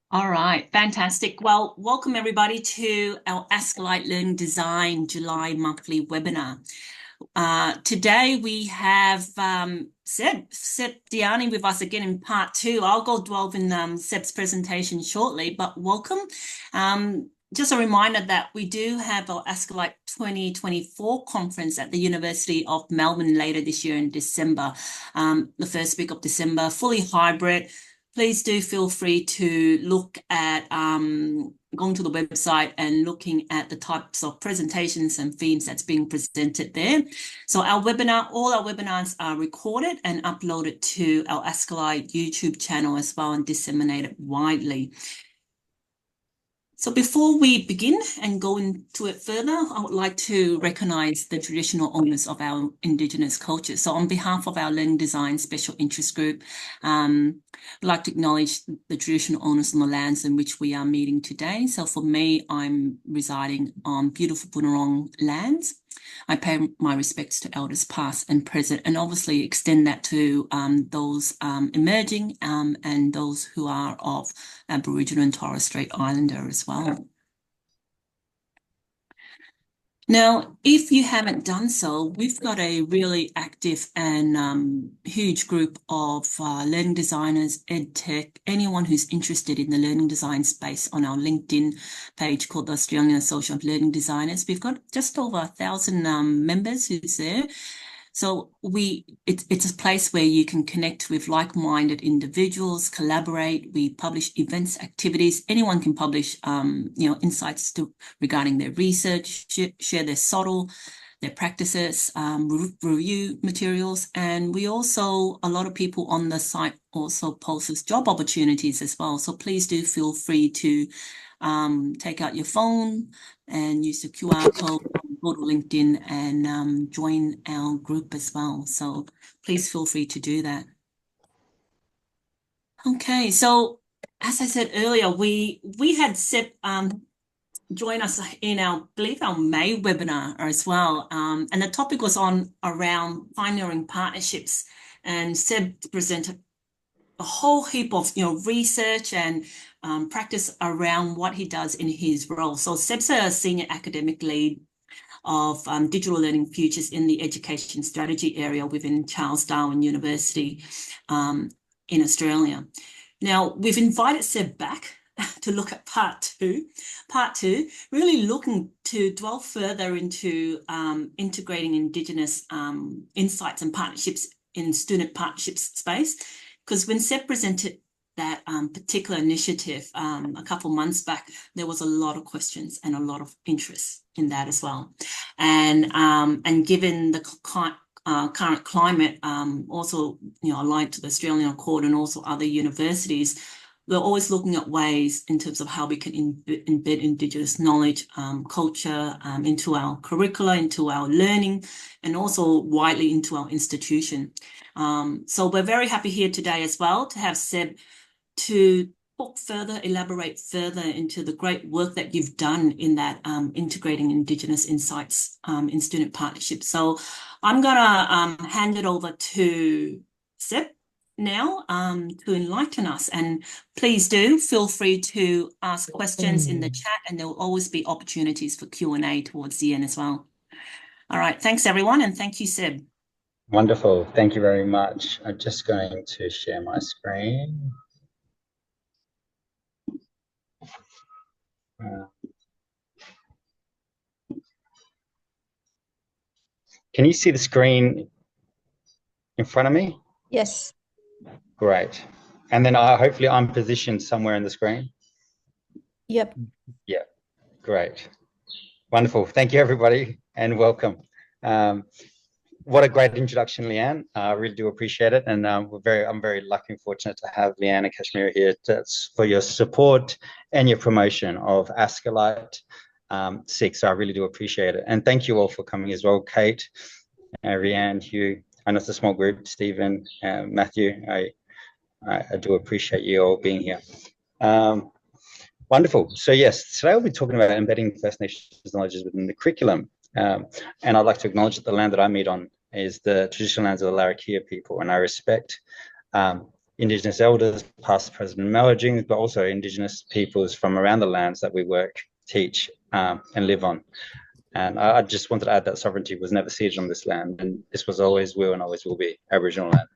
All right, fantastic. Well, welcome everybody to our Ask Light Learning Design July monthly webinar. Today we have Seb Diani with us again in part two. I'll go delve in Seb's presentation shortly, but welcome. Just a reminder that we do have our Ask Light 2024 conference at the University of Melbourne later this year in December, the first week of December, fully hybrid. Please do feel free to look at going to the website and looking at the types of presentations and themes that's being presented there. So all our webinars are recorded and uploaded to our Askalite YouTube channel as well and disseminated widely. So before we begin and go into it further, I would like to recognise the traditional owners of our Indigenous culture. So on behalf of our Learning Design Special Interest Group, I'd like to acknowledge the traditional owners on the lands in which we are meeting today. So for me, I'm residing on beautiful Bunurong lands. I pay my respects to elders past and present, and obviously extend that to those emerging and those who are of Aboriginal and Torres Strait Islander as well. Now, if you haven't done so, we've got a really active and huge group of learning designers, ed tech, anyone who's interested in the learning design space on our LinkedIn page called the Australian Association of Learning Designers. We've got just over 1,000 members who's there. So it's a place where you can connect with like-minded individuals, collaborate. We publish events, activities. Anyone can publish, insights regarding their research, share their SOTL, their practices, review materials. And we also, a lot of people on the site also post job opportunities as well. So please do feel free to take out your phone and use the QR code, go to LinkedIn and join our group as well. So please feel free to do that. Okay, so as I said earlier, we had Seb join us in our May webinar as well. And the topic was around pioneering partnerships. And Seb presented a whole heap of research and practice around what he does in his role. So Seb's a senior academic lead of digital learning futures in the education strategy area within Charles Darwin University in Australia. Now, we've invited Seb back to look at part two. Part two, really looking to delve further into integrating Indigenous insights and partnerships in student partnerships space. Because when Seb presented that particular initiative a couple months back, there was a lot of questions and a lot of interest in that as well. And given the current climate, also aligned to the Australian Accord and also other universities, we're always looking at ways in terms of how we can embed Indigenous knowledge, culture into our curricula, into our learning, and also widely into our institution. So we're very happy here today as well to have Seb to elaborate further into the great work that you've done in that integrating Indigenous insights in student partnerships. So I'm going to hand it over to Seb now to enlighten us. And please do feel free to ask questions in the chat, and there will always be opportunities for Q&A towards the end as well. All right. Thanks, everyone. And thank you, Seb. Wonderful. Thank you very much. I'm just going to share my screen. Can you see the screen in front of me? Yes. Great. And then hopefully I'm positioned somewhere in the screen. Yep. Yeah, great. Wonderful. Thank you, everybody, and welcome. What a great introduction, Leanne. I really do appreciate it. And I'm very lucky and fortunate to have Leanne and Kashmir here for your support and your promotion of Askalite 6. So I really do appreciate it. And thank you all for coming as well, Kate, Rianne, Hugh. I know it's a small group, Stephen, Matthew. I do appreciate you all being here. Wonderful. So yes, today we'll be talking about embedding First Nations knowledges within the curriculum. And I'd like to acknowledge that the land that I meet on is the traditional lands of the Larrakia people, and I respect Indigenous elders, past, present, and emerging, but also Indigenous peoples from around the lands that we work, teach, and live on. And I just wanted to add that sovereignty was never ceded on this land, and this was always will and always will be Aboriginal land.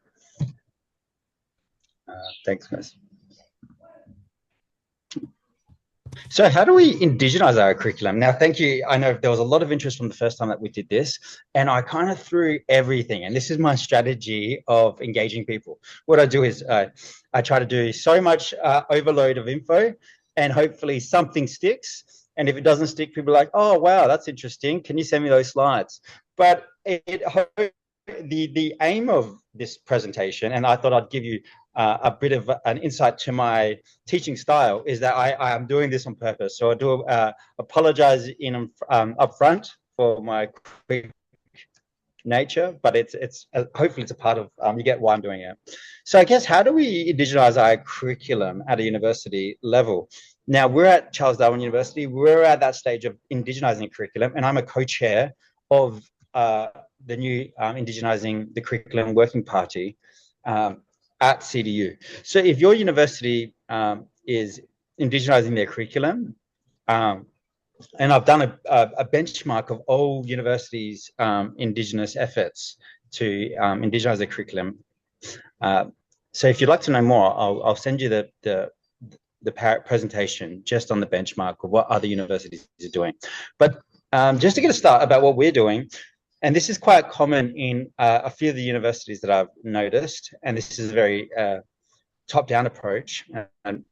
Thanks, guys. So how do we indigenize our curriculum? Now, thank you. I know there was a lot of interest from the first time that we did this, and I kind of threw everything. And this is my strategy of engaging people. What I do is I try to do so much overload of info, and hopefully something sticks. And if it doesn't stick, people are like, oh, wow, that's interesting. Can you send me those slides? But the aim of this presentation, and I thought I'd give you a bit of an insight to my teaching style, is that I am doing this on purpose. So I do apologize in upfront for my quick nature, but it's hopefully it's a part of you get why I'm doing it. So I guess, how do we indigenize our curriculum at a university level? Now, we're at Charles Darwin University. We're at that stage of indigenizing curriculum, and I'm a co-chair of the new Indigenizing the Curriculum Working Party at CDU. So if your university is indigenizing their curriculum, and I've done a benchmark of all universities' Indigenous efforts to indigenize their curriculum. So if you'd like to know more, I'll send you the presentation just on the benchmark of what other universities are doing. But just to get a start about what we're doing, and this is quite common in a few of the universities that I've noticed, and this is a very top-down approach. And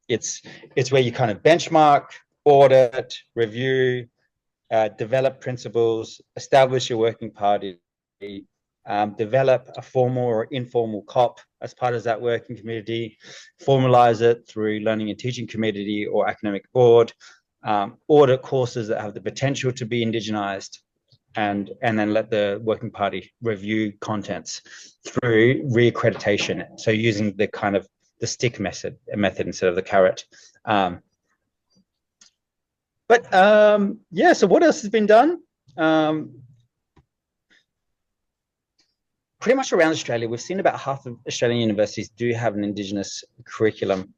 it's where you kind of benchmark, audit, review, develop principles, establish your working party, develop a formal or informal COP as part of that working committee, formalize it through learning and teaching committee or academic board, audit courses that have the potential to be indigenized, and then let the working party review contents through reaccreditation. So using the kind of the stick method instead of the carrot. Yeah, so what else has been done? Pretty much around Australia, we've seen about half of Australian universities do have an Indigenous curriculum,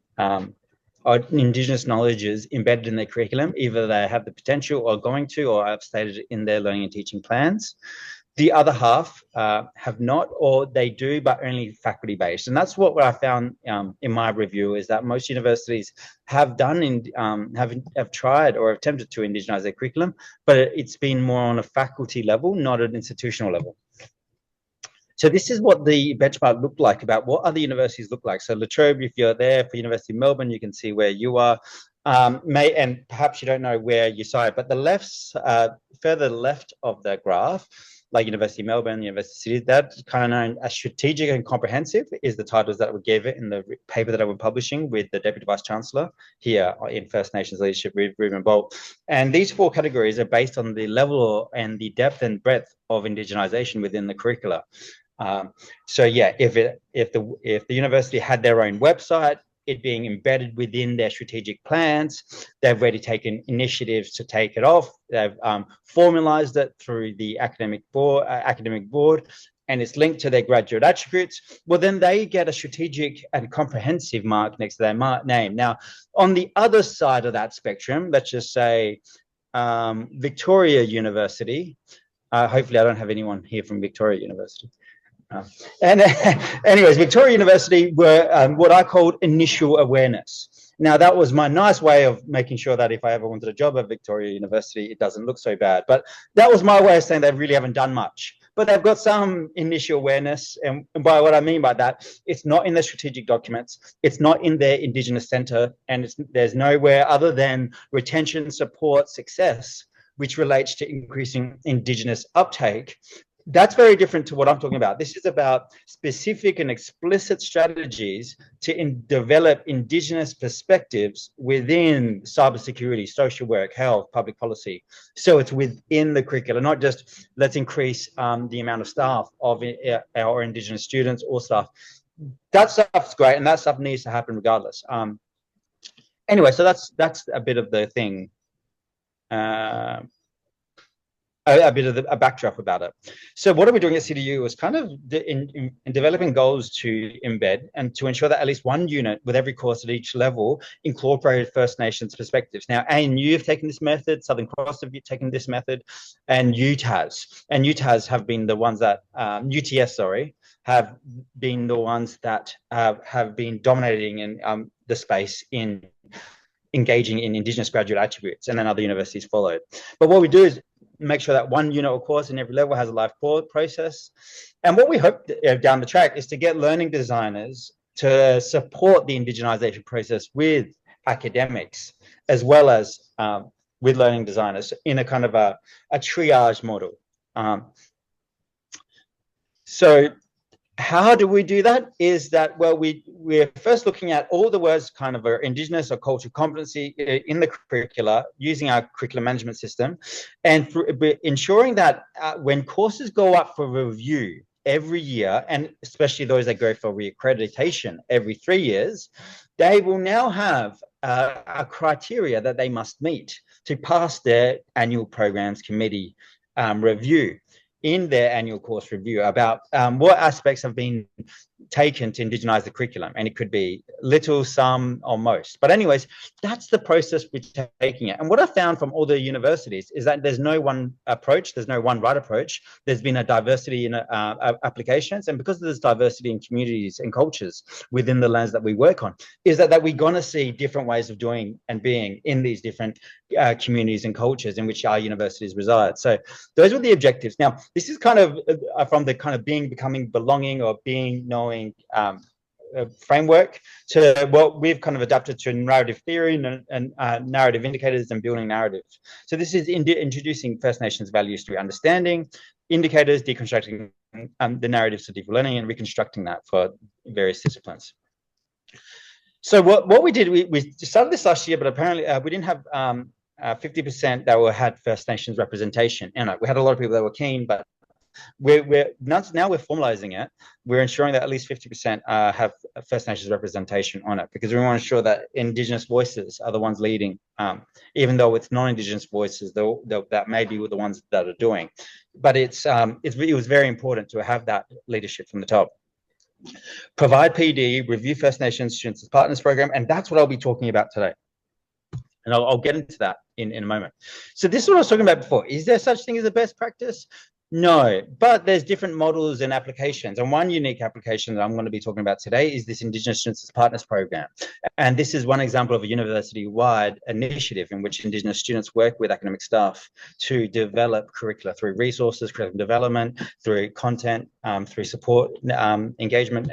or Indigenous knowledges embedded in their curriculum. Either they have the potential or going to, or have stated in their learning and teaching plans. The other half have not, or they do, but only faculty-based. And that's what I found in my review, is that most universities have done, have tried or attempted to indigenize their curriculum, but it's been more on a faculty level, not an institutional level. So this is what the benchmark looked like about what other universities look like. So La Trobe, if you're there for University of Melbourne, you can see where you are. And perhaps you don't know where you saw it, but the further left of the graph, like University of Melbourne, University of Sydney, that's kind of known as strategic and comprehensive, is the titles that we gave it in the paper that I was publishing with the Deputy Vice Chancellor here in First Nations Leadership, Ruben Bolt. And these four categories are based on the level and the depth and breadth of indigenization within the curricula. So yeah, if the university had their own website, it being embedded within their strategic plans, they've already taken initiatives to take it off. They've formalized it through the academic board, and it's linked to their graduate attributes. Well, then they get a strategic and comprehensive mark next to their name. Now, on the other side of that spectrum, let's just say Victoria University. Hopefully, I don't have anyone here from Victoria University. Anyways, Victoria University were what I called initial awareness. Now, that was my nice way of making sure that if I ever wanted a job at Victoria University, it doesn't look so bad. But that was my way of saying they really haven't done much. But they've got some initial awareness. And by what I mean by that, it's not in their strategic documents. It's not in their Indigenous Centre. And there's nowhere other than retention, support, success, which relates to increasing Indigenous uptake. That's very different to what I'm talking about. This is about specific and explicit strategies to develop Indigenous perspectives within cybersecurity, social work, health, public policy. So it's within the curriculum, not just let's increase the amount of staff of our Indigenous students or staff. That stuff's great, and that stuff needs to happen regardless. Anyway, so that's a bit of the thing. a bit of a backdrop about it. So what are we doing at CDU was kind of in developing goals to embed and to ensure that at least one unit with every course at each level incorporated First Nations perspectives. Now, ANU have taken this method, Southern Cross have taken this method, and UTAS have been the ones that, UTS, sorry, have been the ones that have been dominating in the space in engaging in Indigenous graduate attributes, and then other universities followed. But what we do is make sure that one unit or course in every level has a live process. And what we hope down the track is to get learning designers to support the indigenization process with academics, as well as with learning designers in a kind of a triage model. So how do we do that? Is that, well, we're first looking at all the words kind of are Indigenous or cultural competency in the curricula using our curriculum management system, and ensuring that when courses go up for review every year, and especially those that go for reaccreditation every 3 years, they will now have a criteria that they must meet to pass their annual programs committee review in their annual course review about what aspects have been taken to indigenize the curriculum. And it could be little, some, or most. But anyways, that's the process we're taking it. And what I found from all the universities is that there's no one approach, there's no one right approach. There's been a diversity in applications. And because there's diversity in communities and cultures within the lands that we work on, is that we're going to see different ways of doing and being in these different communities and cultures in which our universities reside. So those were the objectives. Now, this is kind of from the kind of being, becoming, belonging, or being, knowing framework to what we've kind of adapted to narrative theory and narrative indicators and building narratives. So this is introducing First Nations values through understanding, indicators, deconstructing the narratives of deep learning, and reconstructing that for various disciplines. So what we did, we started this last year, but apparently we didn't have 50% that had First Nations representation. And we had a lot of people that were keen, but now we're formalizing it. We're ensuring that at least 50% have First Nations representation on it, because we want to ensure that Indigenous voices are the ones leading, even though it's non-Indigenous voices that may be the ones that are doing. But it was very important to have that leadership from the top. Provide PD, review First Nations Students as Partners program, and that's what I'll be talking about today. And I'll get into that in a moment. So this is what I was talking about before. Is there such thing as a best practice? No, but there's different models and applications. And one unique application that I'm going to be talking about today is this Indigenous Students as Partners program. And this is one example of a university-wide initiative in which Indigenous students work with academic staff to develop curricula through resources, curriculum development, through content, through support, engagement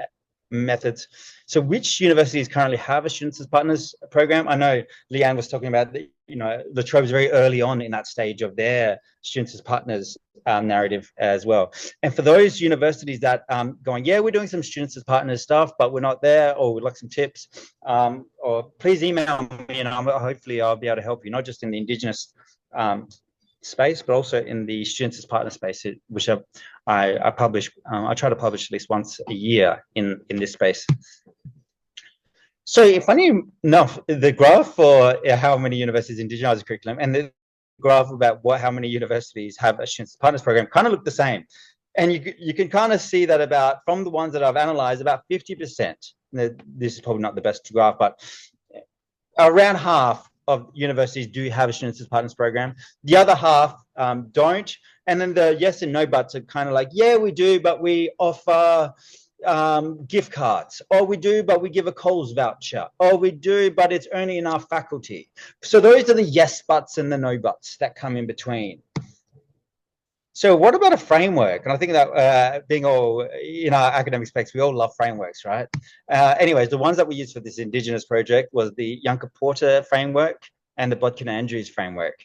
methods. So which universities currently have a Students as Partners program? I know Leanne was talking about the, La Trobe is very early on in that stage of their Students as Partners narrative as well. And for those universities that going, yeah, we're doing some Students as Partners stuff, but we're not there, or we'd like some tips, or please email me, hopefully I'll be able to help you, not just in the Indigenous space, but also in the Students as Partner space, which I publish. I try to publish at least once a year in this space. So funny enough, the graph for how many universities indigenize the curriculum and the graph about how many universities have a Students as Partners program kind of look the same. And you can kind of see that about, from the ones that I've analyzed, about 50%, this is probably not the best graph, but around half of universities do have a Students as Partners program. The other half don't. And then the yes and no buts are kind of like, yeah, we do, but we offer gift cards, or we do, but we give a Coles voucher, or we do, but it's only in our faculty. So those are the yes buts and the no buts that come in between. So what about a framework? And I think that being all in our academic space, we all love frameworks, right? Anyways, the ones that we used for this Indigenous project was the Yunka Porter framework and the Bodkin Andrews framework.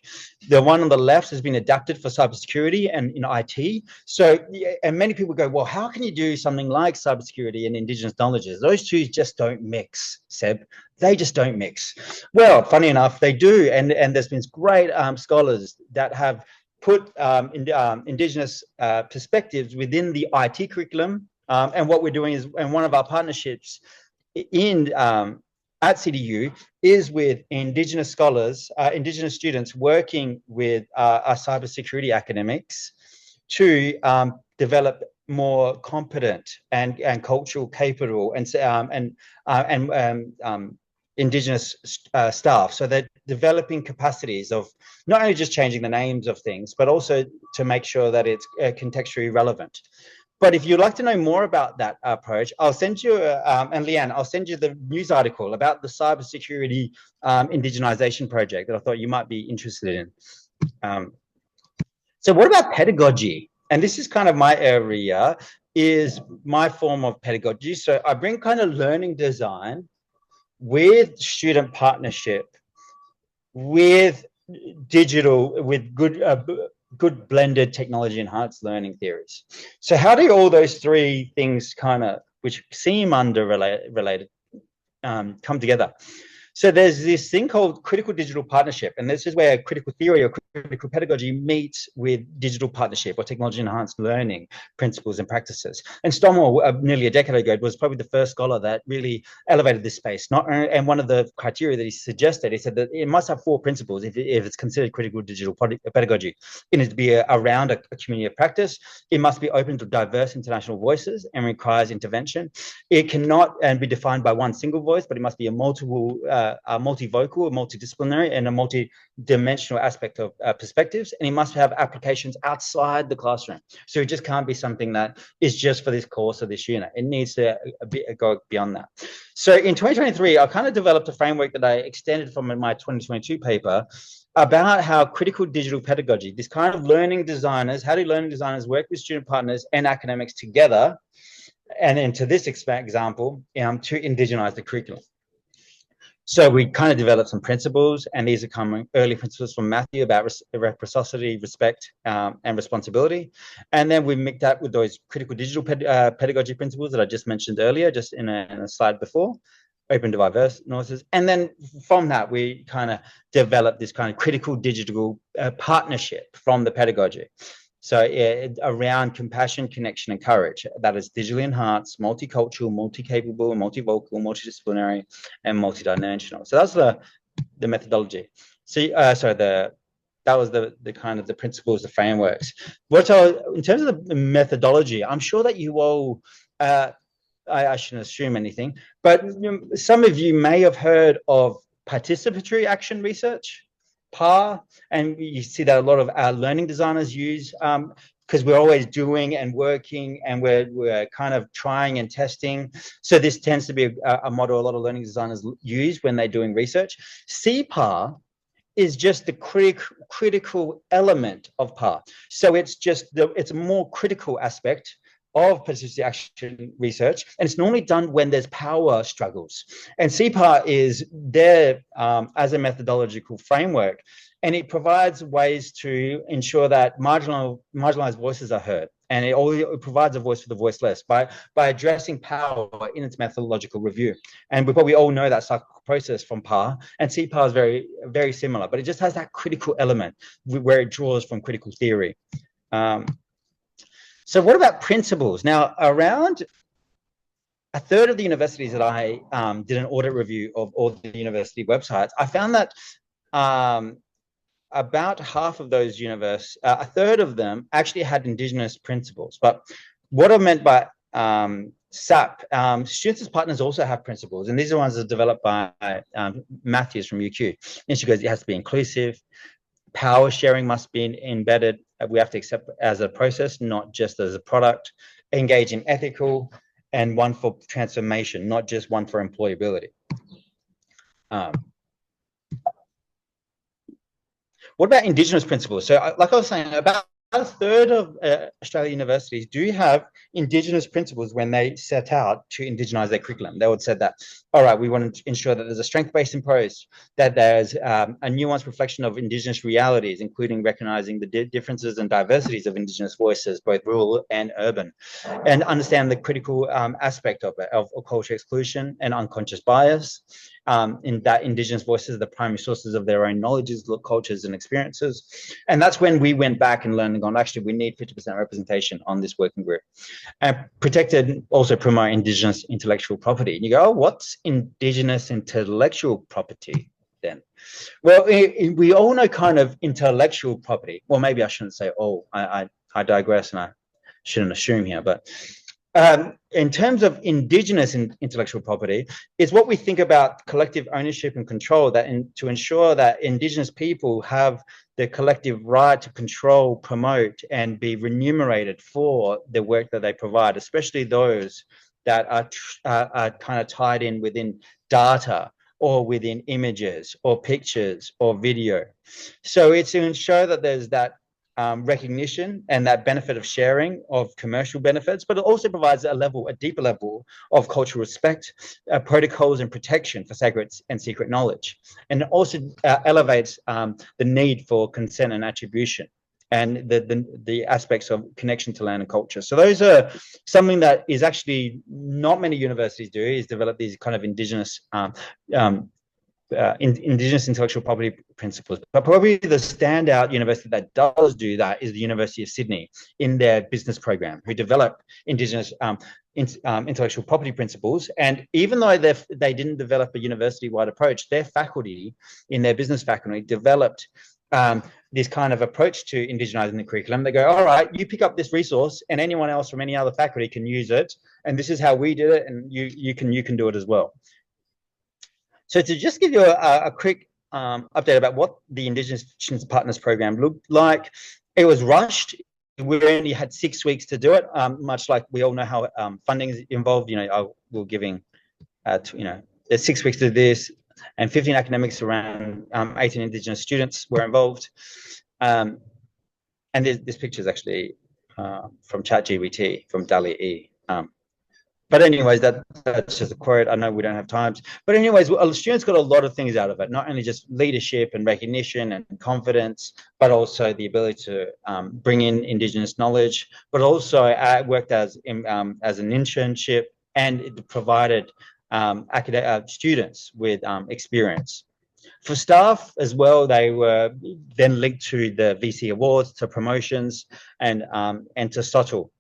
The one on the left has been adapted for cybersecurity and in IT. So, and many people go, well, how can you do something like cybersecurity and Indigenous knowledges? Those two just don't mix, Seb. They just don't mix. Well, funny enough, they do. And there's been great scholars that have put Indigenous perspectives within the IT curriculum. And what we're doing is, and one of our partnerships in at CDU is with Indigenous scholars, Indigenous students working with our cybersecurity academics to develop more competent and cultural capable and Indigenous staff. So they're developing capacities of not only just changing the names of things, but also to make sure that it's contextually relevant. But if you'd like to know more about that approach, I'll send you, and Leanne, I'll send you the news article about the cybersecurity indigenization project that I thought you might be interested in. So what about pedagogy? And this is kind of my area, is my form of pedagogy. So I bring kind of learning design with student partnership, with digital, with good blended technology enhanced learning theories. So how do all those three things kind of, which seem related, come together? So there's this thing called critical digital partnership, and this is where critical theory or critical pedagogy meets with digital partnership or technology enhanced learning principles and practices. And Stommel, nearly a decade ago, was probably the first scholar that really elevated this space. And one of the criteria that he suggested, he said that it must have four principles if it's considered critical digital pedagogy. It needs to be around a community of practice. It must be open to diverse international voices and requires intervention. It cannot be defined by one single voice, but it must be a multivocal, a multidisciplinary, and a multi-dimensional aspect of perspectives, and it must have applications outside the classroom. So it just can't be something that is just for this course or this unit. It needs to go beyond that. So in 2023, I kind of developed a framework that I extended from my 2022 paper about how critical digital pedagogy, this kind of learning designers, how do learning designers work with student partners and academics together, and into this example, to indigenize the curriculum. So we kind of developed some principles, and these are coming early principles from Matthew about reciprocity, respect, and responsibility. And then we mixed that with those critical digital pedagogy principles that I just mentioned earlier, just in a slide before, open to diverse noises. And then from that, we kind of developed this kind of critical digital partnership from the pedagogy. So around compassion, connection, and courage. That is digitally enhanced, multicultural, multi-capable, multivocal, multidisciplinary, and multidimensional. So that's the methodology. So that was the kind of the principles, the frameworks. In terms of the methodology, I'm sure that you all, I shouldn't assume anything, but some of you may have heard of participatory action research, PAR, and you see that a lot of our learning designers use, because we're always doing and working, and we're kind of trying and testing. So this tends to be a model a lot of learning designers use when they're doing research. CPAR is just the critical element of PAR. So it's just it's a more critical aspect of participatory action research, and it's normally done when there's power struggles. And CPAR is there as a methodological framework, and it provides ways to ensure that marginalized voices are heard, and it provides a voice for the voiceless by addressing power in its methodological review. And we probably all know that cyclical process from PAR, and CPAR is very, very similar, but it just has that critical element where it draws from critical theory. So what about principles? Now, around a third of the universities that I did an audit review of all the university websites, I found that about half of those universities, a third of them actually had Indigenous principles. But what I meant by SAP, students as partners also have principles, and these are ones that are developed by Matthews from UQ. And she goes, it has to be inclusive. Power sharing must be embedded. We have to accept as a process, not just as a product. Engage in ethical, and one for transformation, not just one for employability. What about Indigenous principles? So like I was saying, about a third of Australian universities do have Indigenous principles when they set out to indigenize their curriculum. They would say that, all right, we want to ensure that there's a strength-based approach, that there's a nuanced reflection of Indigenous realities, including recognizing the differences and diversities of Indigenous voices, both rural and urban, and understand the critical aspect of it, of cultural exclusion and unconscious bias, in that Indigenous voices are the primary sources of their own knowledges, cultures, and experiences. And that's when we went back and learned and gone, actually, we need 50% representation on this working group. And protected also promote Indigenous intellectual property. And you go, oh, what's Indigenous intellectual property then? Well, we all know kind of intellectual property. Well, maybe I shouldn't say, oh, I digress and I shouldn't assume here, but in terms of Indigenous intellectual property, is what we think about collective ownership and control, that to ensure that Indigenous people have the collective right to control, promote, and be remunerated for the work that they provide, especially those that are kind of tied in within data or within images or pictures or video. So it's to ensure that there's that recognition and that benefit of sharing of commercial benefits, but it also provides a deeper level of cultural respect, protocols and protection for sacred and secret knowledge. And it also elevates the need for consent and attribution and the aspects of connection to land and culture. So those are something that is actually not many universities do, is develop these kind of Indigenous Indigenous intellectual property principles. But probably the standout university that does do that is the University of Sydney in their business program, who develop Indigenous intellectual property principles. And even though they didn't develop a university-wide approach, their faculty in their business faculty developed this kind of approach to indigenizing the curriculum. They go, all right, you pick up this resource and anyone else from any other faculty can use it. And this is how we did it. And you can do it as well. So to just give you a quick update about what the Indigenous Partners Program looked like, it was rushed. We only had 6 weeks to do it, much like we all know how funding is involved. We're giving, there's 6 weeks to this, and 15 academics, around 18 Indigenous students were involved. And this picture is actually from ChatGPT, from DALL-E. But anyways, that's just a quote. I know we don't have time. But anyways, students got a lot of things out of it, not only just leadership and recognition and confidence, but also the ability to bring in Indigenous knowledge, but also worked as an internship, and it provided students with experience. For staff as well, they were then linked to the VC awards, to promotions, and to SOTL.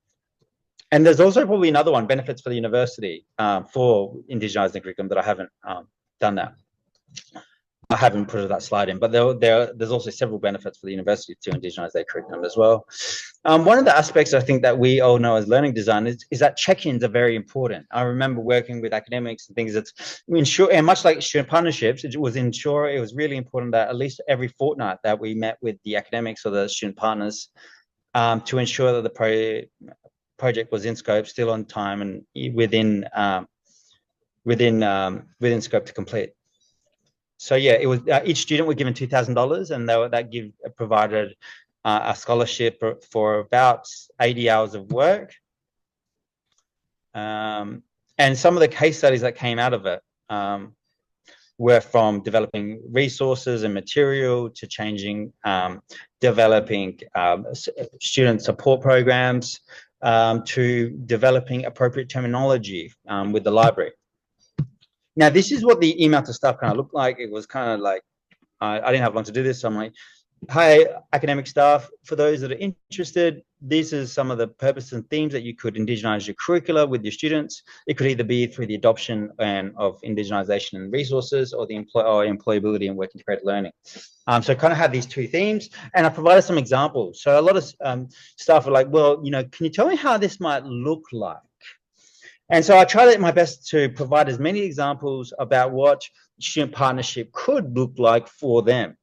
And there's also probably another one, benefits for the university for indigenizing the curriculum, that I haven't done that. I haven't put that slide in, but there's also several benefits for the university to indigenize their curriculum as well. One of the aspects I think that we all know as learning designers is that check-ins are very important. I remember working with academics and things and much like student partnerships, it was really important that at least every fortnight that we met with the academics or the student partners to ensure that the project was in scope, still on time, and within scope to complete. So yeah, it was each student were given $2,000, and that provided a scholarship for about 80 hours of work. And some of the case studies that came out of it were from developing resources and material to developing student support programs, to developing appropriate terminology with the library. Now, this is what the email to staff kind of looked like. It was kind of like, I didn't have long to do this, so I'm like, hi, academic staff. For those that are interested, this is some of the purposes and themes that you could indigenize your curricula with your students. It could either be through the adoption of indigenization and resources, or the employability and work integrated learning. So I kind of have these two themes, and I provided some examples. So a lot of staff are like, well, can you tell me how this might look like? And so I tried my best to provide as many examples about what student partnership could look like for them.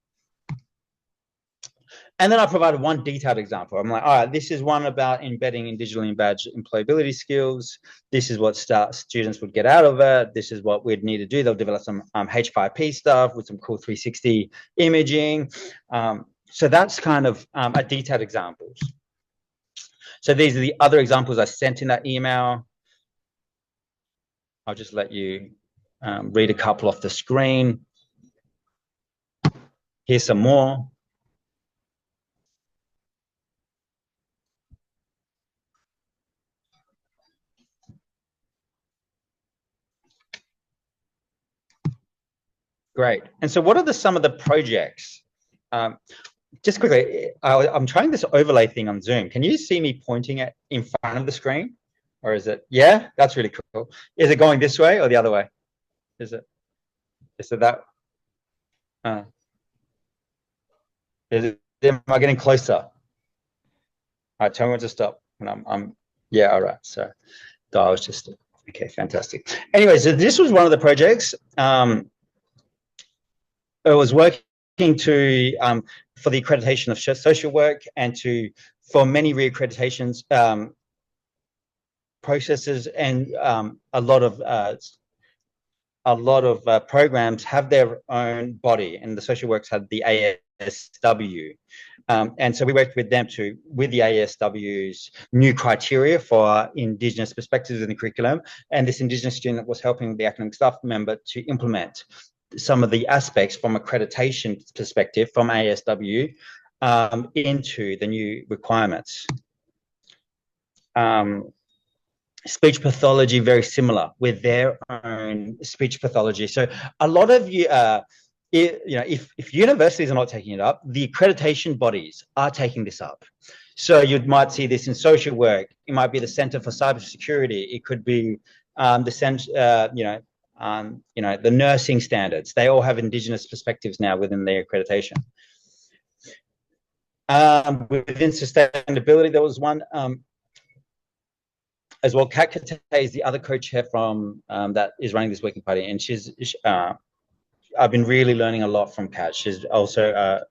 And then I provided one detailed example. I'm like, all right, this is one about embedding in digitally badged employability skills. This is what students would get out of it. This is what we'd need to do. They'll develop some H5P stuff with some cool 360 imaging. So that's kind of a detailed examples. So these are the other examples I sent in that email. I'll just let you read a couple off the screen. Here's some more. Great. And so what are some of the projects? Just quickly, I'm trying this overlay thing on Zoom. Can you see me pointing at in front of the screen? Or is it, yeah, that's really cool. Is it going this way or the other way? Is it that? Am I getting closer? All right, tell me when to stop. When yeah, all right. So I was just, okay, fantastic. Anyway, so this was one of the projects. I was working to for the accreditation of social work and for many reaccreditations processes, and a lot of programs have their own body, and the social works had the ASW. And so we worked with them with the ASW's new criteria for Indigenous perspectives in the curriculum. And this Indigenous student was helping the academic staff member to implement some of the aspects from accreditation perspective from ASW into the new requirements. Speech pathology, very similar with their own speech pathology. So a lot of you, if universities are not taking it up, the accreditation bodies are taking this up. So you might see this in social work. It might be the Center for Cybersecurity. It could be the nursing standards. They all have Indigenous perspectives now within their accreditation. Within sustainability, there was one as well. Kat Kate is the other co-chair from that is running this working party, and I've been really learning a lot from Kat. She's also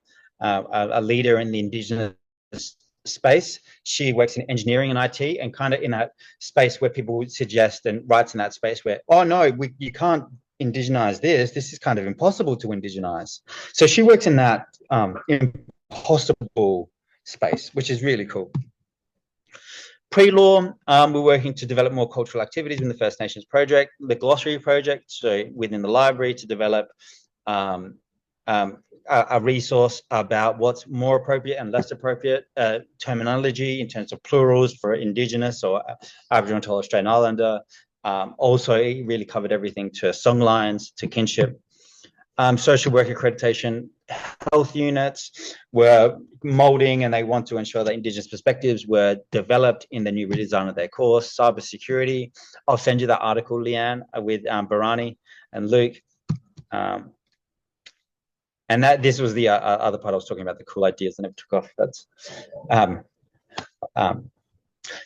a leader in the Indigenous space. She works in engineering and IT, and kind of in that space where people would suggest and writes in that space where, oh no, you can't indigenize this. This is kind of impossible to indigenize. So she works in that impossible space, which is really cool. Pre-law, we're working to develop more cultural activities in the First Nations project, the glossary project, so within the library to develop a resource about what's more appropriate and less appropriate terminology in terms of plurals for Indigenous or Aboriginal and Torres Strait Islander. Also, it really covered everything to songlines, to kinship. Social work accreditation, health units were molding, and they want to ensure that Indigenous perspectives were developed in the new redesign of their course. Cybersecurity, I'll send you that article, Leanne, with Barani and Luke. And this was the other part I was talking about, the cool ideas that never took off. That's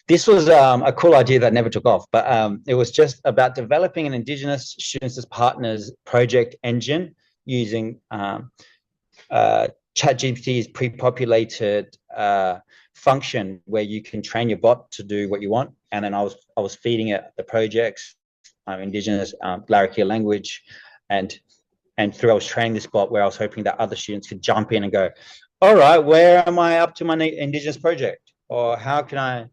this was a cool idea that never took off, but it was just about developing an Indigenous students as partners project engine using ChatGPT's pre-populated function where you can train your bot to do what you want. And then I was feeding it the projects, Indigenous Larrakia language, and through I was training this bot where I was hoping that other students could jump in and go, all right, where am I up to my Indigenous project? Or how can I,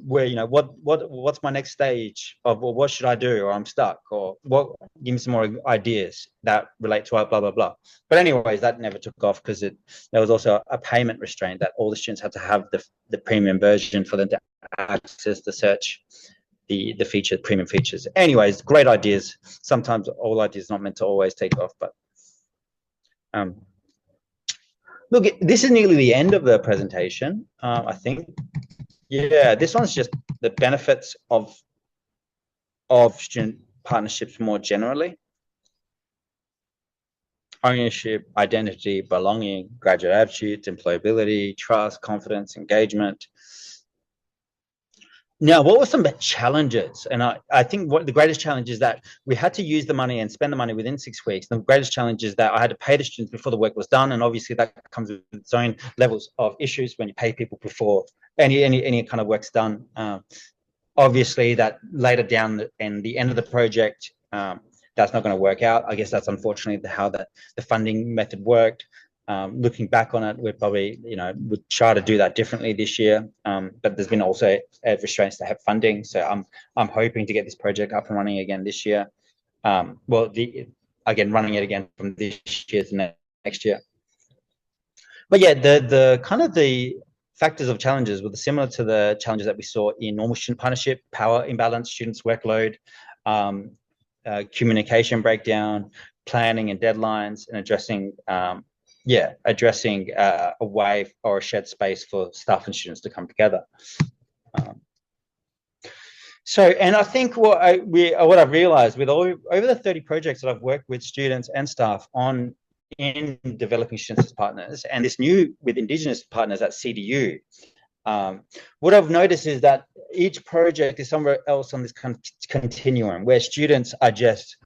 what's my next stage of, well, what should I do? Or I'm stuck, or give me some more ideas that relate to blah, blah, blah. But anyways, that never took off because there was also a payment restraint that all the students had to have the premium version for them to access the search, the premium features. Anyways, great ideas. Sometimes all ideas not meant to always take off, but look, this is nearly the end of the presentation, I think. Yeah, this one's just the benefits of student partnerships more generally. Ownership, identity, belonging, graduate attitudes, employability, trust, confidence, engagement. Now, what were some challenges? And I think the greatest challenge is that we had to use the money and spend the money within 6 weeks. The greatest challenge is that I had to pay the students before the work was done. And obviously that comes with its own levels of issues when you pay people before any kind of work's done. Obviously that later down in the end of the project, that's not going to work out. I guess that's unfortunately how the funding method worked. Looking back on it, we'd probably, would try to do that differently this year. But there's been also restraints to have funding. So I'm hoping to get this project up and running again this year. Running it again from this year to next year. But yeah, the kind of the factors of challenges were similar to the challenges that we saw in normal student partnership: power imbalance, students' workload, communication breakdown, planning and deadlines, and addressing a way or a shared space for staff and students to come together. And I think what I've realized with over the 30 projects that I've worked with students and staff on in developing students as partners, and this new with Indigenous partners at CDU, what I've noticed is that each project is somewhere else on this continuum where students are just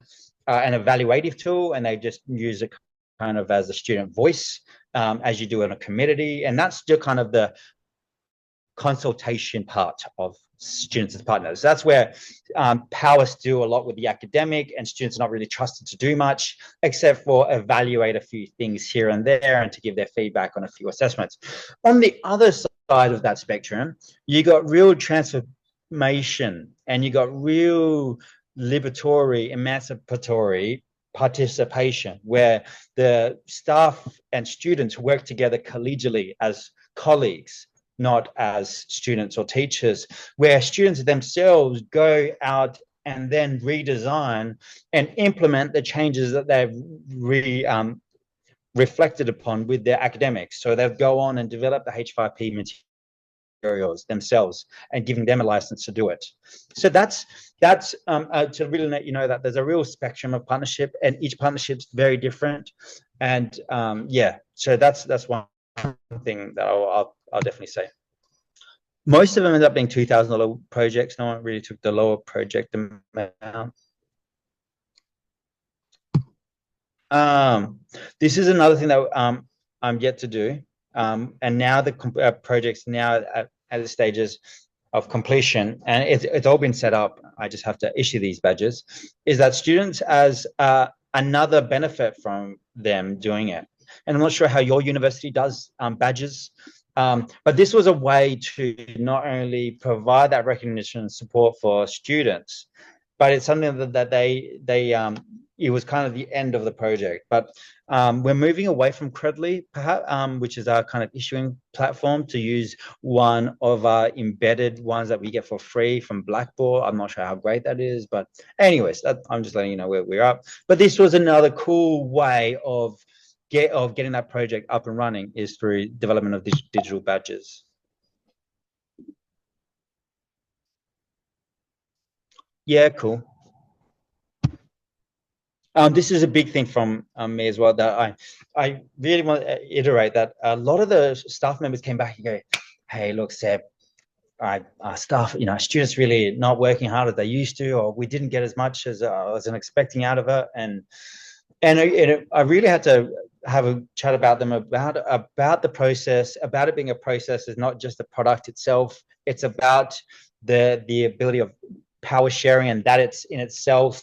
an evaluative tool, and they just use it kind of as a student voice, as you do in a community, and that's just kind of the consultation part of students as partners. That's where powers do a lot with the academic, and students are not really trusted to do much except for evaluate a few things here and there and to give their feedback on a few assessments. On the other side of that spectrum, you got real transformation, and you got real liberatory, emancipatory participation, where the staff and students work together collegially as colleagues, not as students or teachers, where students themselves go out and then redesign and implement the changes that they've reflected upon with their academics. So they'll go on and develop the H5P materials themselves and giving them a license to do it. So that's to really let you know that there's a real spectrum of partnership, and each partnership's very different. And so that's one thing that I'll definitely say. Most of them ended up being $2,000 projects. No one really took the lower project amount. This is another thing that I'm yet to do. And now the project's now at the stages of completion, and it's all been set up. I just have to issue these badges. Is that students as another benefit from them doing it? And I'm not sure how your university does badges, but this was a way to not only provide that recognition and support for students, but it's something that it was kind of the end of the project. But we're moving away from Credly, perhaps, which is our kind of issuing platform, to use one of our embedded ones that we get for free from Blackboard. I'm not sure how great that is, but anyways, I'm just letting you know where we're up. But this was another cool way of getting that project up and running, is through development of digital badges. Yeah, cool. This is a big thing from me as well, that I really want to iterate that a lot of the staff members came back and go, hey, look, Seb, our staff, students really not working hard as they used to, or we didn't get as much as I was expecting out of it. And I really had to have a chat about them about the process, about it being a process. Is not just the product itself. It's about the ability of power sharing, and that it's in itself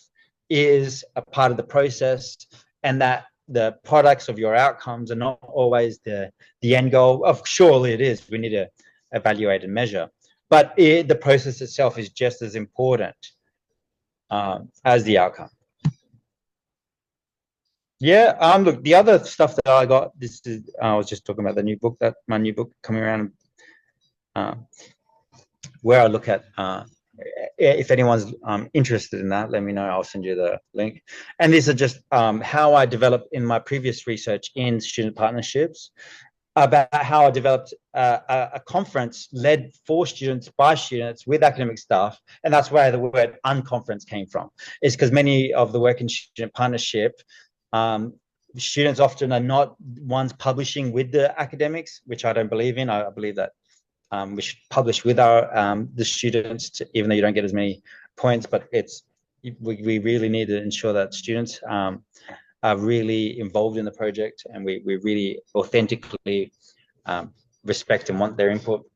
is a part of the process, and that the products of your outcomes are not always the end goal. Surely it is. We need to evaluate and measure, but the process itself is just as important as the outcome. Yeah. Look, the other stuff that I got, I was just talking about my new book coming around, where I look at, if anyone's interested in that, let me know. I'll send you the link. And these are just how I developed in my previous research in student partnerships, about how I developed a conference led for students, by students, with academic staff. And that's where the word unconference came from. It's because many of the work in student partnership, students often are not ones publishing with the academics, which I don't believe in. I believe that we should publish with the students, even though you don't get as many points. But we really need to ensure that students are really involved in the project, and we really authentically respect and want their input.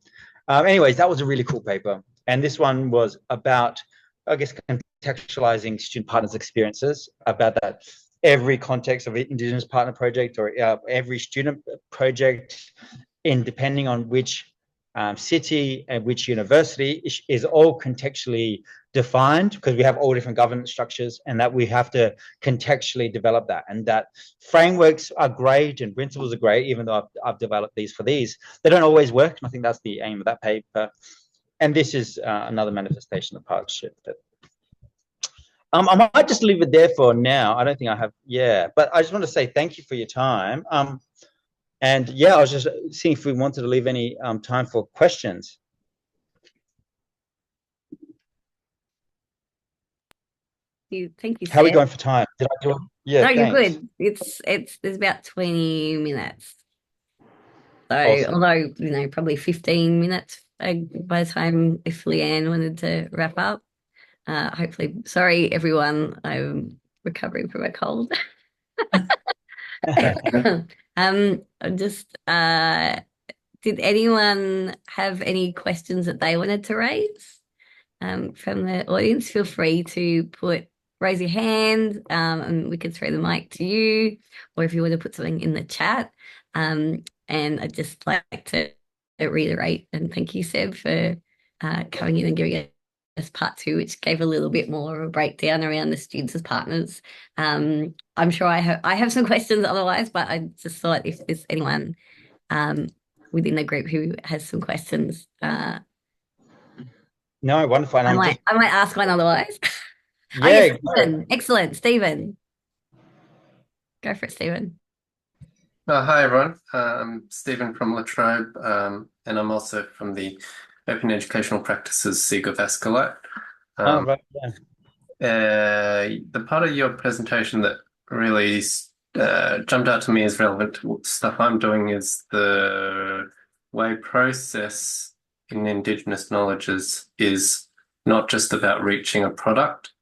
Anyways, that was a really cool paper, and this one was about, I guess, contextualizing student partners' experiences, about that every context of an Indigenous partner project, or every student project, depending on which city and which university, is all contextually defined, because we have all different governance structures, and that we have to contextually develop that. And that frameworks are great and principles are great, even though I've developed these for these. They don't always work, and I think that's the aim of that paper. And this is another manifestation of partnership. I might just leave it there for now. I don't think I have. Yeah, but I just want to say thank you for your time. And yeah, I was just seeing if we wanted to leave any time for questions. Thank you, How are we Seb. going for time? Did I do it? Yeah, No, you're thanks. good. There's about 20 minutes. So Awesome. although, probably 15 minutes by the time if Leanne wanted to wrap up. Hopefully, sorry everyone, I'm recovering from a cold. Just did anyone have any questions that they wanted to raise from the audience? Feel free to raise your hand, and we can throw the mic to you, or if you want to put something in the chat. And I'd just like to reiterate and thank you, Seb, for coming in and giving us part two, which gave a little bit more of a breakdown around the students as partners. I'm sure I have some questions otherwise, but I just thought if there's anyone within the group who has some questions. No, wonderful. And I might ask one otherwise. Yeah, yes, Stephen. Excellent, Stephen. Go for it, Stephen. Hi, everyone. I'm Stephen from La Trobe, and I'm also from the Open Educational Practices SIG of Escalate. right, yeah. The part of your presentation that really jumped out to me as relevant to stuff I'm doing is the way process in Indigenous knowledge is not just about reaching a product,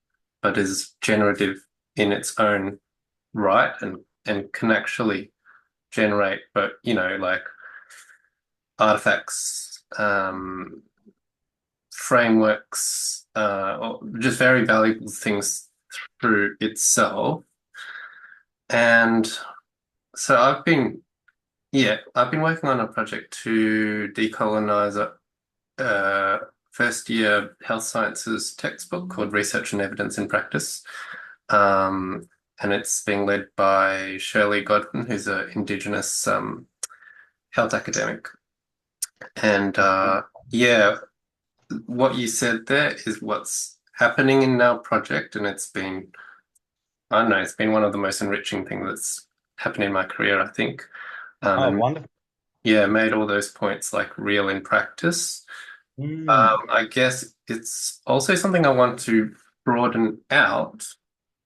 but is generative in its own right and can actually generate, but like artifacts, frameworks, or just very valuable things through itself. And so I've been working on a project to decolonize a first year health sciences textbook called Research and Evidence in Practice. And it's being led by Shirley Godwin, who's an Indigenous health academic. And what you said there is what's happening in our project, and it's been one of the most enriching things that's happened in my career, I think. Wonderful. Yeah, made all those points like real in practice. I guess it's also something I want to broaden out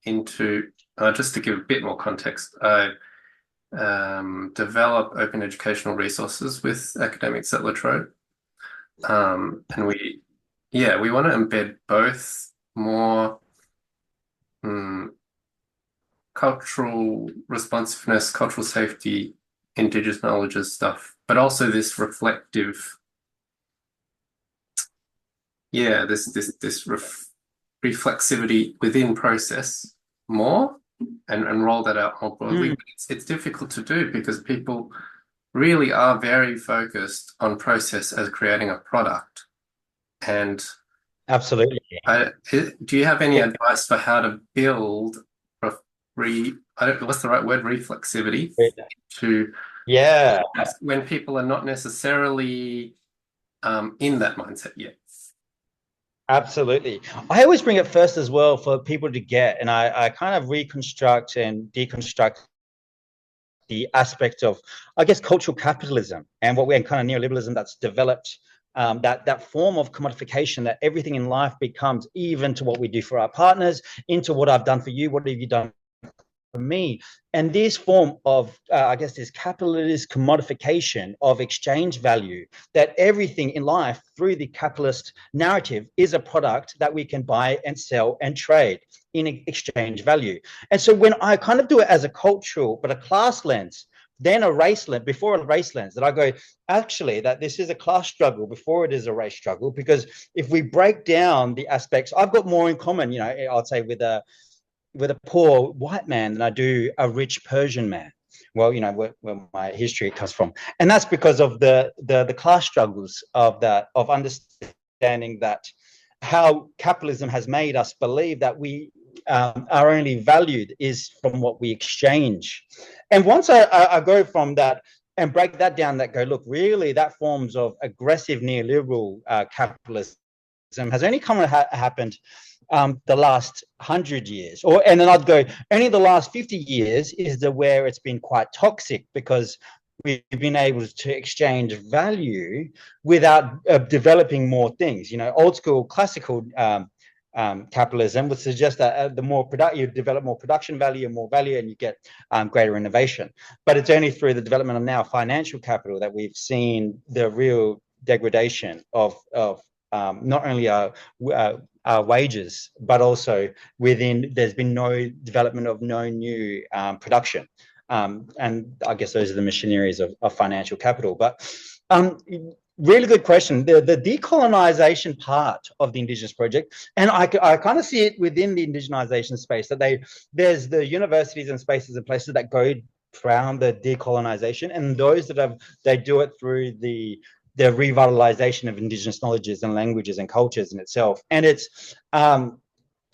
into. Just to give a bit more context, I develop open educational resources with academics at La Trobe. And we want to embed both more cultural responsiveness, cultural safety, Indigenous knowledges stuff, but also this reflective, reflexivity within process more. And roll that out more broadly. But it's difficult to do because people really are very focused on process as creating a product. And absolutely. Do you have any advice for how to build I don't know what's the right word, reflexivity to when people are not necessarily in that mindset yet? Absolutely. I always bring it first as well for people to get, and I kind of reconstruct and deconstruct the aspect of, I guess, cultural capitalism and what we're kind of neoliberalism that's developed, that form of commodification that everything in life becomes, even to what we do for our partners, into what I've done for you, what have you done for me. And this form of, I guess, this capitalist commodification of exchange value, that everything in life through the capitalist narrative is a product that we can buy and sell and trade in exchange value. And so when I kind of do it as a cultural, but a class lens, then a race lens, before a race lens, that I go, actually, that this is a class struggle before it is a race struggle, because if we break down the aspects, I've got more in common, I'd say with a poor white man than I do a rich Persian man. Well, where my history comes from, and that's because of the class struggles of understanding that how capitalism has made us believe that we are only valued is from what we exchange. And once I go from that and break that down, that go, look, really, that forms of aggressive neoliberal capitalism has only happened the last 100 years, and then I'd go only the last 50 years is where it's been quite toxic, because we've been able to exchange value without developing more things. Old school classical capitalism would suggest that you develop more production value and more value, and you get greater innovation. But it's only through the development of now financial capital that we've seen the real degradation of not only our wages, but also there's been no development of no new production. And I guess those are the machineries of financial capital. But really good question. The decolonization part of the Indigenous project, and I kind of see it within the indigenization space, that there's the universities and spaces and places that go around the decolonization, and those they do it through the revitalization of Indigenous knowledges and languages and cultures in itself. And it's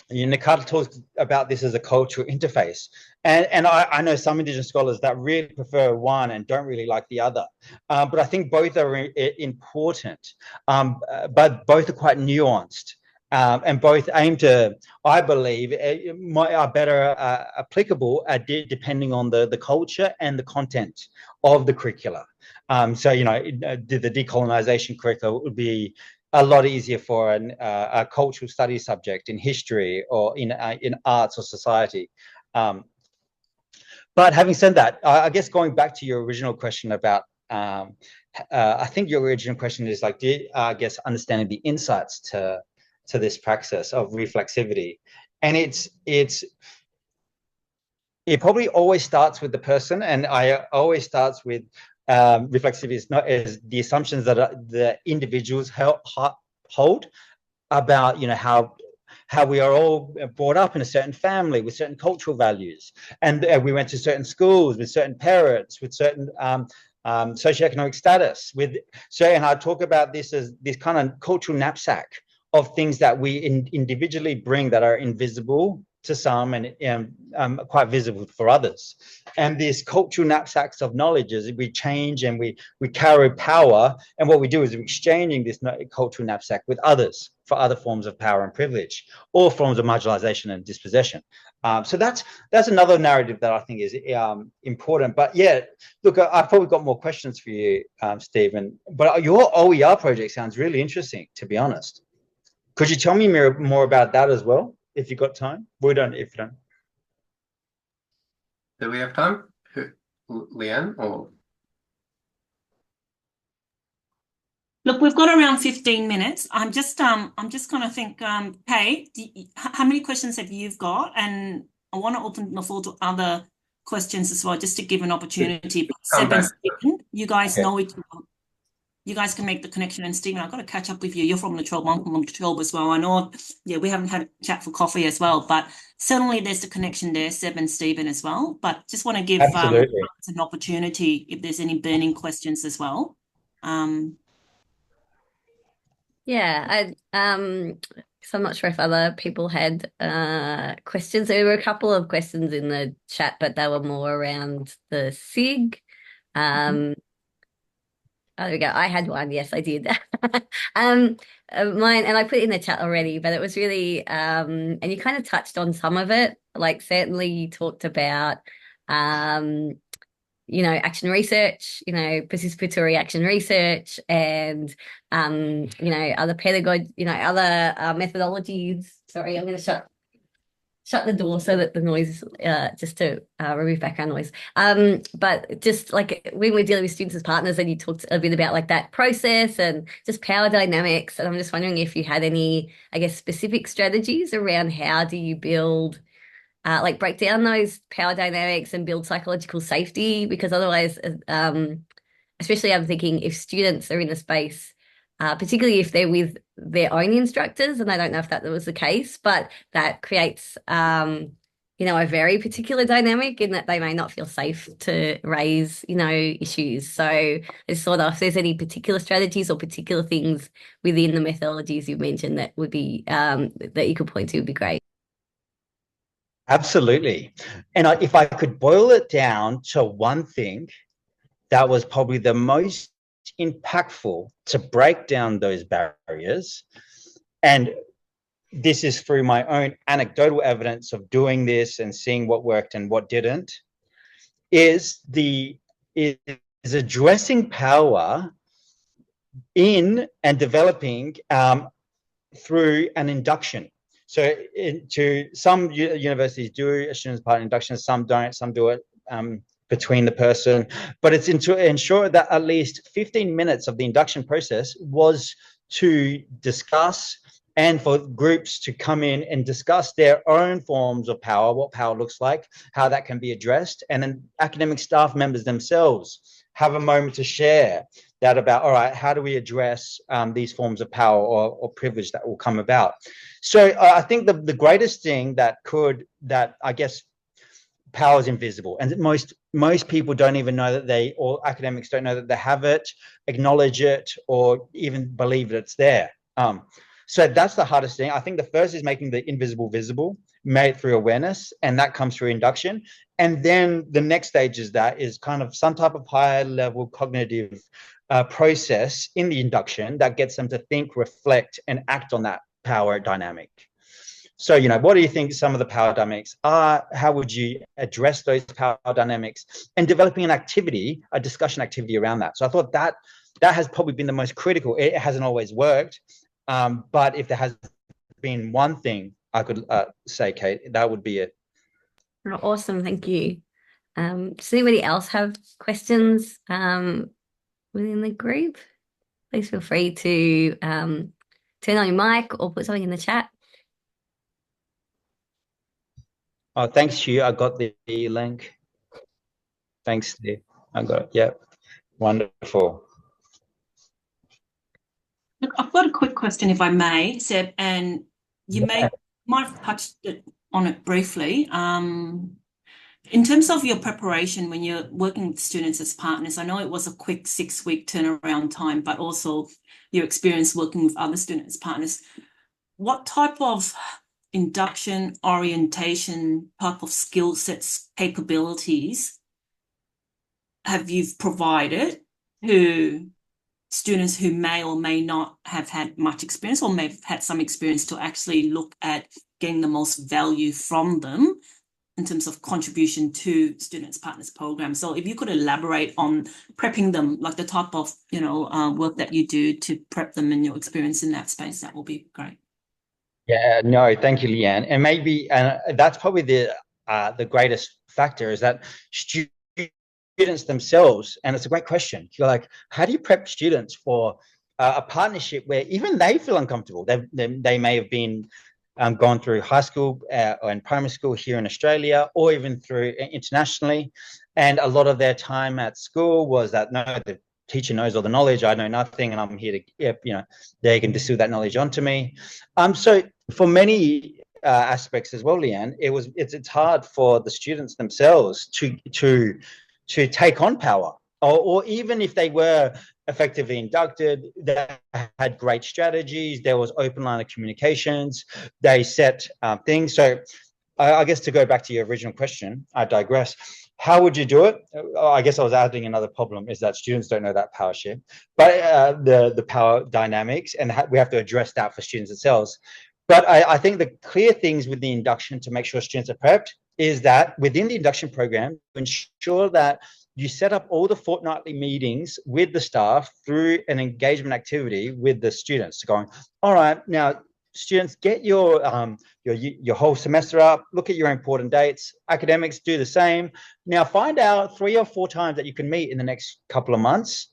Nakata talks about this as a cultural interface, and I know some Indigenous scholars that really prefer one and don't really like the other, but I think both are important, but both are quite nuanced, and both aim to, I believe, are better applicable depending on the culture and the content of the curricula. So the decolonization curricula would be a lot easier for a cultural studies subject in history or in arts or society. But having said that, I guess going back to your original question about, I think your original question is like, I guess understanding the insights to this praxis of reflexivity, and it probably always starts with the person, and I always starts with reflexivity is not as the assumptions that the individuals hold about how we are all brought up in a certain family with certain cultural values, and we went to certain schools with certain parents with certain socioeconomic status. And I talk about this as this kind of cultural knapsack of things that we individually bring that are invisible to some and quite visible for others. And these cultural knapsacks of knowledge, as we change and we carry power, and what we do is we're exchanging this cultural knapsack with others for other forms of power and privilege, or forms of marginalization and dispossession. So that's another narrative that I think is important. But yeah, look, I've probably got more questions for you, Stephen, but your OER project sounds really interesting, to be honest. Could you tell me more about that as well, if you've got time? We don't, if you don't. Do we have time? Leanne, or? Look, we've got around 15 minutes. I'm just going to think, Kay, how many questions have you got? And I want to open the floor to other questions as well, just to give an opportunity. Seb and Stephen, you guys know each other. You guys can make the connection. And Stephen, I've got to catch up with you. You're from Latrobe, I'm from Latrobe as well. I know, yeah, we haven't had a chat for coffee as well, but certainly there's the connection there, Seb and Stephen as well. But just want to give an opportunity if there's any burning questions as well. Yeah, so I'm not sure if other people had questions. There were a couple of questions in the chat, but they were more around the SIG. Oh, there we go. I had one. Yes, I did. Mine, and I put it in the chat already, but it was really, and you kind of touched on some of it. Like certainly you talked about, action research, participatory action research, and, other pedagogy, other methodologies. Sorry, I'm going to shut the door so that the noise, just to remove background noise. But just like when we're dealing with students as partners, and you talked a bit about like that process and just power dynamics. And I'm just wondering if you had any, I guess, specific strategies around how do you build, break down those power dynamics and build psychological safety, because otherwise, especially I'm thinking if students are in the space, particularly if they're with their own instructors, and I don't know if that was the case, but that creates, a very particular dynamic in that they may not feel safe to raise, issues. So it's sort of, if there's any particular strategies or particular things within the methodologies you've mentioned that would be, that you could point to, would be great. Absolutely. And if I could boil it down to one thing that was probably the most impactful to break down those barriers and this is through my own anecdotal evidence of doing this and seeing what worked and what didn't, is addressing power in and developing through an induction. So some universities do a student's part induction, some don't, some do it between the person, but it's to ensure that at least 15 minutes of the induction process was to discuss, and for groups to come in and discuss their own forms of power, what power looks like, how that can be addressed, and then academic staff members themselves have a moment to share that about, all right, how do we address these forms of power or privilege that will come about? So I think the greatest thing that I guess, power is invisible, and most people don't even know that or academics don't know that they have it, acknowledge it, or even believe that it's there. So that's the hardest thing. I think the first is making the invisible visible, made through awareness, and that comes through induction. And then the next stage is kind of some type of higher level cognitive process in the induction that gets them to think, reflect, and act on that power dynamic. So, what do you think some of the power dynamics are? How would you address those power dynamics? And developing an activity, a discussion activity around that. So I thought that has probably been the most critical. It hasn't always worked. But if there has been one thing I could say, Kate, that would be it. Awesome, thank you. Does anybody else have questions within the group? Please feel free to turn on your mic or put something in the chat. Oh, thanks, Hugh. I got the link. Thanks, Steve. I got it. Yep. Wonderful. Look, I've got a quick question, if I may, Seb, and you might have touched on it briefly. In terms of your preparation when you're working with students as partners, I know it was a quick 6-week turnaround time, but also your experience working with other students as partners. What type of induction, orientation, type of skill sets, capabilities have you provided to students who may or may not have had much experience, or may have had some experience, to actually look at getting the most value from them in terms of contribution to students partners program? So if you could elaborate on prepping them, like the type of work that you do to prep them and your experience in that space, that will be great. Yeah, no, thank you, Leanne. And maybe, and that's probably the greatest factor, is that students themselves, and it's a great question. You're like, how do you prep students for a partnership where even they feel uncomfortable? They may have been gone through high school and primary school here in Australia, or even through internationally, and a lot of their time at school was that, no, the teacher knows all the knowledge, I know nothing, and I'm here to, they can distill that knowledge onto me. So for many aspects as well, Leanne, it's hard for the students themselves to take on power, or even if they were effectively inducted, they had great strategies, there was open line of communications, they set things. So I guess to go back to your original question, I digress. How would you do it? I guess I was adding another problem, is that students don't know that power shift, but the power dynamics, and we have to address that for students themselves. But I think the clear things with the induction to make sure students are prepped is that within the induction program, ensure that you set up all the fortnightly meetings with the staff through an engagement activity with the students, going, all right, now students, get your whole semester up, look at your important dates. Academics, do the same. Now find out 3 or 4 times that you can meet in the next couple of months.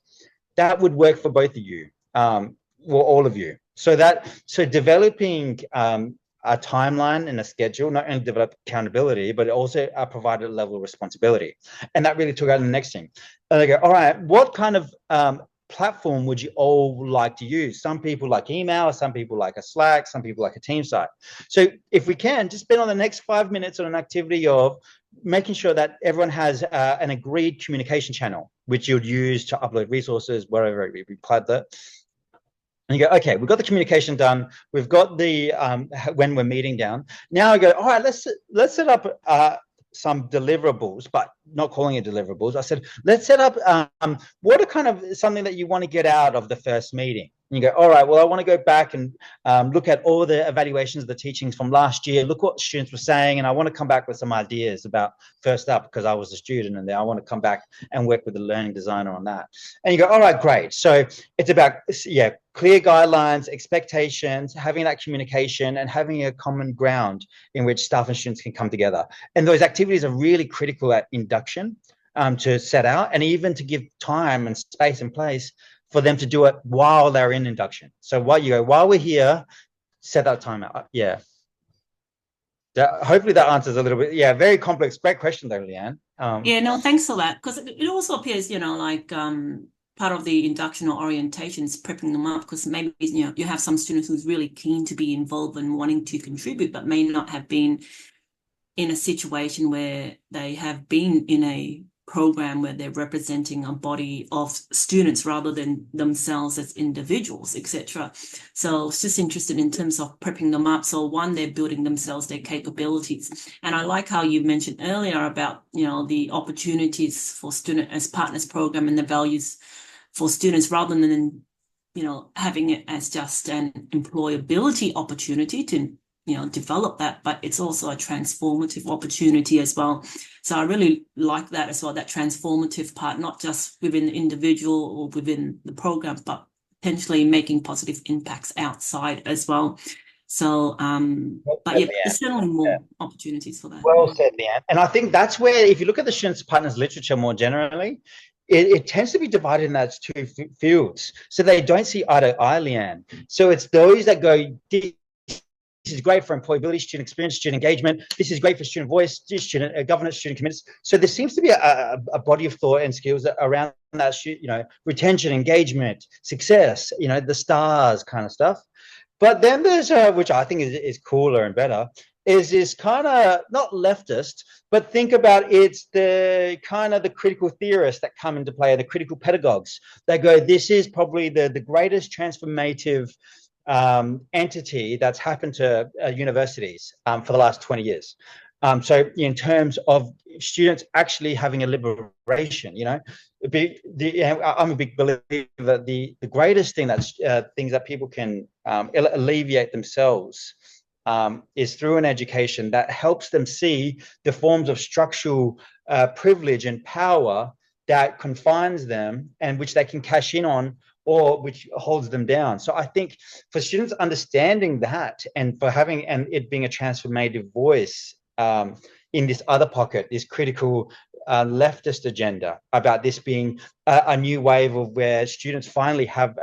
That would work for both of you, or all of you. So developing a timeline and a schedule not only developed accountability, but it also provided a level of responsibility. And that really took out the next thing. And they go, all right, what kind of platform would you all like to use? Some people like email, some people like a Slack, some people like a team site. So if we can, just spend on the next 5 minutes on an activity of making sure that everyone has an agreed communication channel, which you'd use to upload resources, wherever we applied that. And you go, okay, we've got the communication done. We've got the when we're meeting down. Now I go, all right, let's set up some deliverables, but not calling it deliverables. I said, let's set up what are kind of something that you want to get out of the first meeting. And you go, all right, well, I want to go back and look at all the evaluations of the teachings from last year, look what students were saying, and I want to come back with some ideas about First Up, because I was a student and I want to come back and work with the learning designer on that. And you go, all right, great. So it's about, yeah, clear guidelines, expectations, having that communication, and having a common ground in which staff and students can come together. And those activities are really critical at induction, to set out, and even to give time and space and place for them to do it while they're in induction. So while we're here, set that time out. Yeah. Hopefully that answers a little bit. Yeah, very complex. Great question though, Leanne. Yeah, no, thanks for that. Because it also appears, like part of the induction or orientation is prepping them up, because maybe, you have some students who's really keen to be involved and wanting to contribute, but may not have been in a situation where they have been in a program where they're representing a body of students rather than themselves as individuals, etc. So it's just interested in terms of prepping them up. So one, they're building themselves, their capabilities. And I like how you mentioned earlier about, the opportunities for student as partners program and the values for students, rather than, having it as just an employability opportunity to develop that, but it's also a transformative opportunity as well. So I really like that as well, that transformative part, not just within the individual or within the program, but potentially making positive impacts outside as well. So, but yeah, there's certainly more opportunities for that. Well said, Leanne. And I think that's where, if you look at the students partners literature more generally, it tends to be divided in those two fields. So they don't see eye to eye, Leanne. So it's those that go, this is great for employability, student experience, student engagement. This is great for student voice, student governance, student commitments. So there seems to be a body of thought and skills around that, retention, engagement, success, the stars kind of stuff. But then there's, which I think is cooler and better, is this kind of not leftist, but think about it's the kind of the critical theorists that come into play, the critical pedagogues. They go, this is probably the greatest transformative entity that's happened to universities for the last 20 years. So in terms of students actually having a liberation, I'm a big believer that the greatest thing that's things that people can alleviate themselves is through an education that helps them see the forms of structural privilege and power that confines them and which they can cash in on, or which holds them down. So I think for students understanding that, and for having and it being a transformative voice in this other pocket, this critical leftist agenda about this being a new wave of where students finally have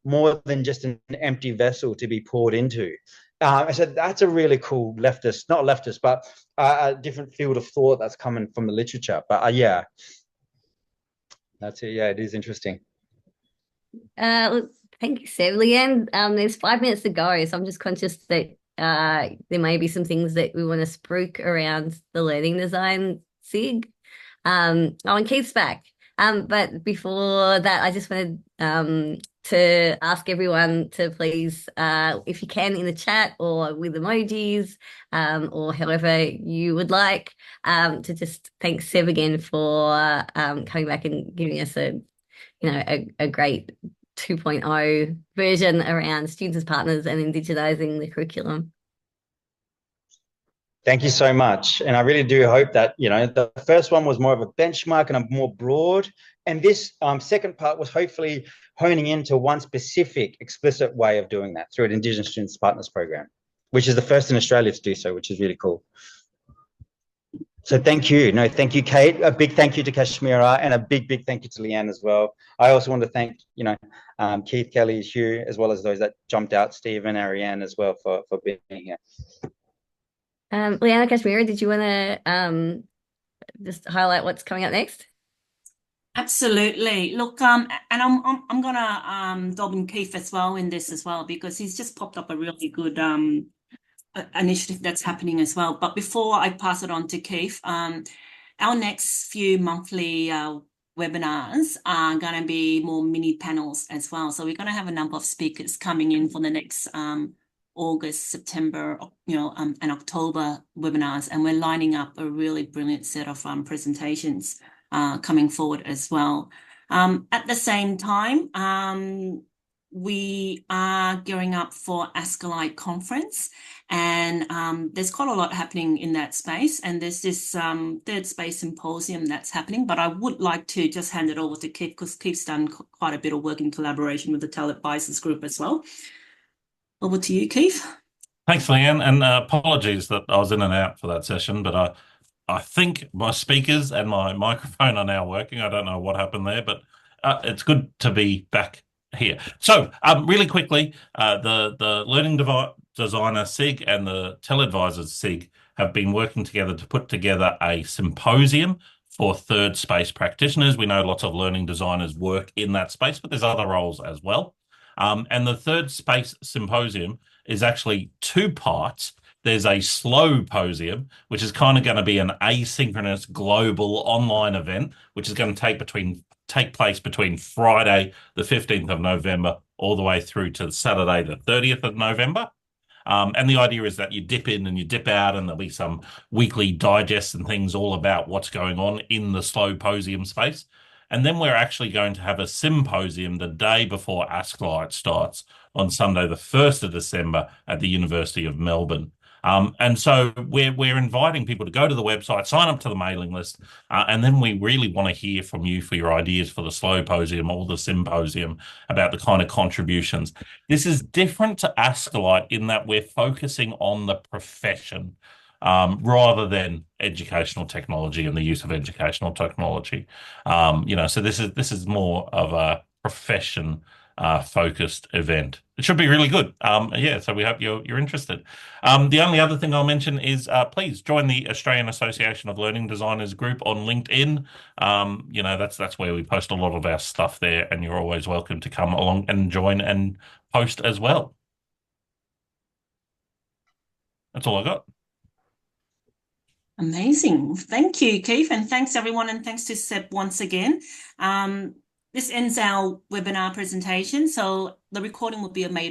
more than just an empty vessel to be poured into. I said that's a really cool leftist, not leftist, but a different field of thought that's coming from the literature. But yeah, that's it. Yeah, it is interesting. Look, thank you, Seb. Leanne, there's 5 minutes to go, so I'm just conscious that there may be some things that we want to spruik around the learning design SIG. And Keith's back. But before that, I just wanted to ask everyone to please, if you can, in the chat or with emojis, or however you would like, to just thank Seb again for coming back and giving us a great 2.0 version around students as partners and indigenizing the curriculum. Thank you so much. And I really do hope that, the first one was more of a benchmark and a more broad. And this second part was hopefully honing into one specific explicit way of doing that through an Indigenous Students Partners program, which is the first in Australia to do so, which is really cool. So thank you. No, thank you, Kate. A big thank you to Kashmira, and a big thank you to Leanne as well. I also want to thank, Keith, Kelly, Hugh, as well as those that jumped out, Stephen, Ariane as well for being here. Leanne, Kashmira, did you want to just highlight what's coming up next? Absolutely. Look, and I'm gonna dob in Keith as well in this as well, because he's just popped up a really good initiative that's happening as well. But before I pass it on to Keith, our next few monthly webinars are going to be more mini panels as well. So we're going to have a number of speakers coming in for the next August, September, and October webinars, and we're lining up a really brilliant set of presentations coming forward as well. At the same time, we are gearing up for Ascalite conference, and there's quite a lot happening in that space. And there's this third space symposium that's happening. But I would like to just hand it over to Keith, because Keith's done quite a bit of work in collaboration with the Talent Advisors Group as well. Over to you, Keith. Thanks, Leanne, and apologies that I was in and out for that session, but I think my speakers and my microphone are now working. I don't know what happened there, but it's good to be back here. So, really quickly, the Learning Designer SIG and the TeleAdvisors SIG have been working together to put together a symposium for third space practitioners. We know lots of learning designers work in that space, but there's other roles as well. And the third space symposium is actually two parts. There's a slow posium, which is kind of going to be an asynchronous global online event, which is going to take place between Friday, the 15th of November, all the way through to Saturday, the 30th of November. And the idea is that you dip in and you dip out, and there'll be some weekly digests and things all about what's going on in the slow posium space. And then we're actually going to have a symposium the day before Ascalite starts on Sunday, the 1st of December at the University of Melbourne. And so we're inviting people to go to the website, sign up to the mailing list, and then we really want to hear from you for your ideas for the slow posium or the symposium about the kind of contributions. This is different to Ascalite in that we're focusing on the profession rather than educational technology and the use of educational technology. So this is more of a profession focused event. It should be really good. So we hope you're interested. The only other thing I'll mention is please join the Australian Association of Learning Designers group on LinkedIn. That's where we post a lot of our stuff there, and you're always welcome to come along and join and post as well. That's all I got. Amazing. Thank you, Keith, and thanks everyone, and thanks to Seb once again. This ends our webinar presentation, so the recording will be made